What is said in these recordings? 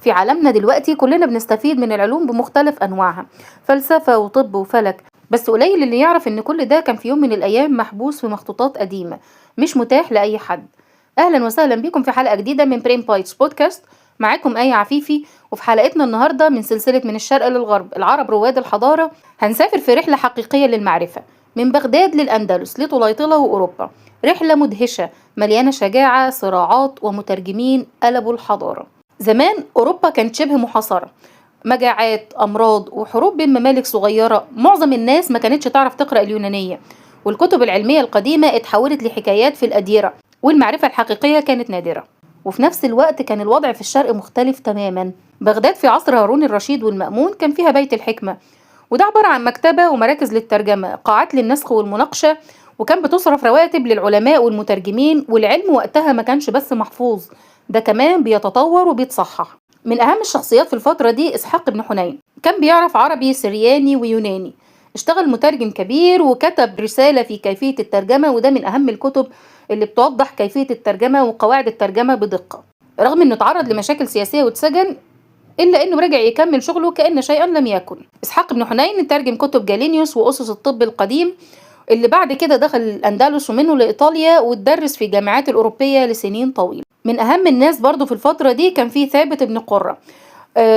في عالمنا دلوقتي كلنا بنستفيد من العلوم بمختلف أنواعها، فلسفة وطب وفلك، بس قليل اللي يعرف إن كل ده كان في يوم من الأيام محبوس في مخطوطات قديمة مش متاح لأي حد. أهلا وسهلا بكم في حلقة جديدة من برين بايتس بودكاست. معاكم آية عفيفي، وفي حلقتنا النهاردة من سلسلة من الشرق للغرب، العرب رواد الحضارة، هنسافر في رحلة حقيقية للمعرفة من بغداد للأندلس لطليطلة وأوروبا. رحلة مدهشة مليانة شجاعة، صراعات، ومترجمين قلبوا الحضارة. زمان أوروبا كانت شبه محاصرة، مجاعات، أمراض، وحروب بين ممالك صغيرة. معظم الناس ما كانتش تعرف تقرأ اليونانية، والكتب العلمية القديمة اتحولت لحكايات في الأديرة، والمعرفة الحقيقية كانت نادرة. وفي نفس الوقت كان الوضع في الشرق مختلف تماما. بغداد في عصر هارون الرشيد والمأمون كان فيها بيت الحكمة، وده عبارة عن مكتبة ومراكز للترجمة، قاعات للنسخ والمناقشة، وكان بتصرف رواتب للعلماء والمترجمين. والعلم وقتها ما كانش بس محفوظ، ده كمان بيتطور وبيتصحح. من أهم الشخصيات في الفترة دي إسحاق بن حنين، كان بيعرف عربي سرياني ويوناني، اشتغل مترجم كبير وكتب رسالة في كيفية الترجمة، وده من أهم الكتب اللي بتوضح كيفية الترجمة وقواعد الترجمة بدقة. رغم انه اتعرض لمشاكل سياسية واتسجن، إلا إنه رجع يكمل شغله كأن شيئا لم يكن. إسحاق بن حنين ترجم كتب جالينيوس وأسس الطب القديم، اللي بعد كده دخل الأندلس ومنه لإيطاليا، واتدرس في الجامعات الأوروبية لسنين طويلة. من أهم الناس برضو في الفترة دي كان في ثابت بن قرة،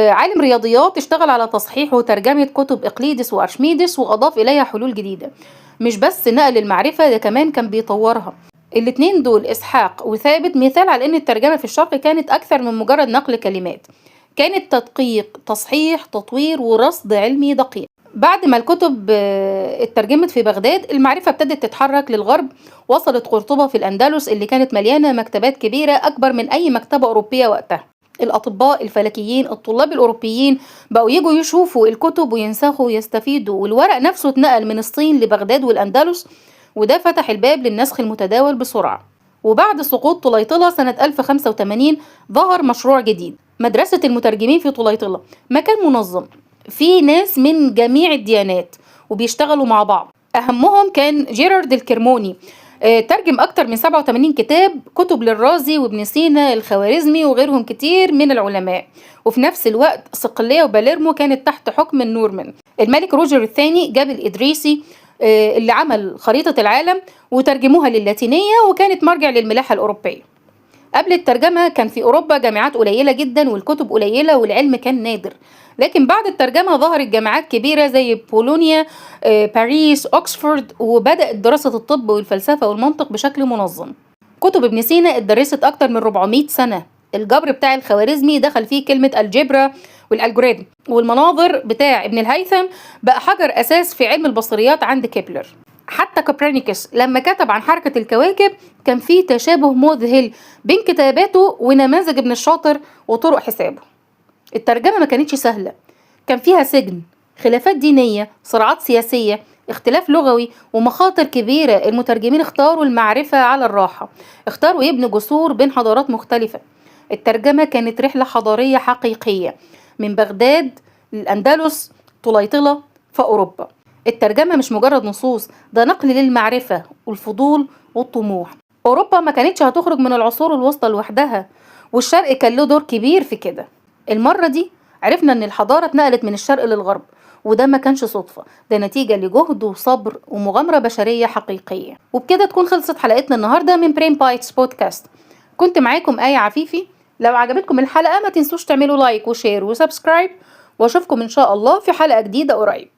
عالم رياضيات، اشتغل على تصحيح وترجمة كتب إقليدس وأرشميدس، وأضاف إليها حلول جديدة. مش بس نقل المعرفة، ده كمان كان بيطورها. الاتنين دول إسحاق وثابت مثال على أن الترجمة في الشرق كانت أكثر من مجرد نقل كلمات، كانت تدقيق، تصحيح، تطوير، ورصد علمي دقيق. بعد ما الكتب اترجمت في بغداد، المعرفة ابتدت تتحرك للغرب. وصلت قرطبة في الأندلس اللي كانت مليانة مكتبات كبيرة أكبر من أي مكتبة أوروبية وقتها. الأطباء، الفلكيين، الطلاب الأوروبيين بقوا يجوا يشوفوا الكتب وينسخوا ويستفيدوا. والورق نفسه اتنقل من الصين لبغداد والأندلس، وده فتح الباب للنسخ المتداول بسرعة. وبعد سقوط طليطلة سنة 1085 ظهر مشروع جديد، مدرسة المترجمين في طليطلة، مكان منظم فيه ناس من جميع الديانات وبيشتغلوا مع بعض. أهمهم كان جيرارد الكرموني، ترجم أكتر من 87 كتب للرازي وابن سينا الخوارزمي وغيرهم كتير من العلماء. وفي نفس الوقت صقلية وباليرمو كانت تحت حكم النورمان. الملك روجر الثاني جاب الإدريسي اللي عمل خريطة العالم وترجموها للاتينية، وكانت مرجع للملاحة الأوروبية. قبل الترجمة كان في أوروبا جامعات قليلة جدا والكتب قليلة والعلم كان نادر، لكن بعد الترجمة ظهرت جامعات كبيرة زي بولونيا، باريس، أكسفورد، وبدأت دراسة الطب والفلسفة والمنطق بشكل منظم. كتب ابن سينا اتدرست أكتر من 400 سنة. الجبر بتاع الخوارزمي دخل فيه كلمة الجبرا والالجوريثم، والمناظر بتاع ابن الهيثم بقى حجر أساس في علم البصريات عند كيبلر. حتى كوبرنيكوس لما كتب عن حركة الكواكب كان فيه تشابه مذهل بين كتاباته ونماذج ابن الشاطر وطرق حسابه. الترجمة ما كانتش سهلة، كان فيها سجن، خلافات دينية، صراعات سياسية، اختلاف لغوي، ومخاطر كبيرة. المترجمين اختاروا المعرفة على الراحة، اختاروا يبنوا جسور بين حضارات مختلفة. الترجمة كانت رحلة حضارية حقيقية من بغداد للأندلس، طليطلة، في أوروبا. الترجمة مش مجرد نصوص، ده نقل للمعرفة والفضول والطموح. أوروبا ما كانتش هتخرج من العصور الوسطى لوحدها، والشرق كان له دور كبير في كده. المرة دي عرفنا إن الحضارة اتنقلت من الشرق للغرب، وده ما كانش صدفة، ده نتيجة لجهد وصبر ومغامرة بشرية حقيقية. وبكده تكون خلصت حلقتنا النهاردة من برين بايتس بودكاست. كنت معاكم آية عفيفي. لو عجبتكم الحلقة ما تنسوش تعملوا لايك وشير وسبسكرايب، واشوفكم إن شاء الله في حلقة جديدة قريب.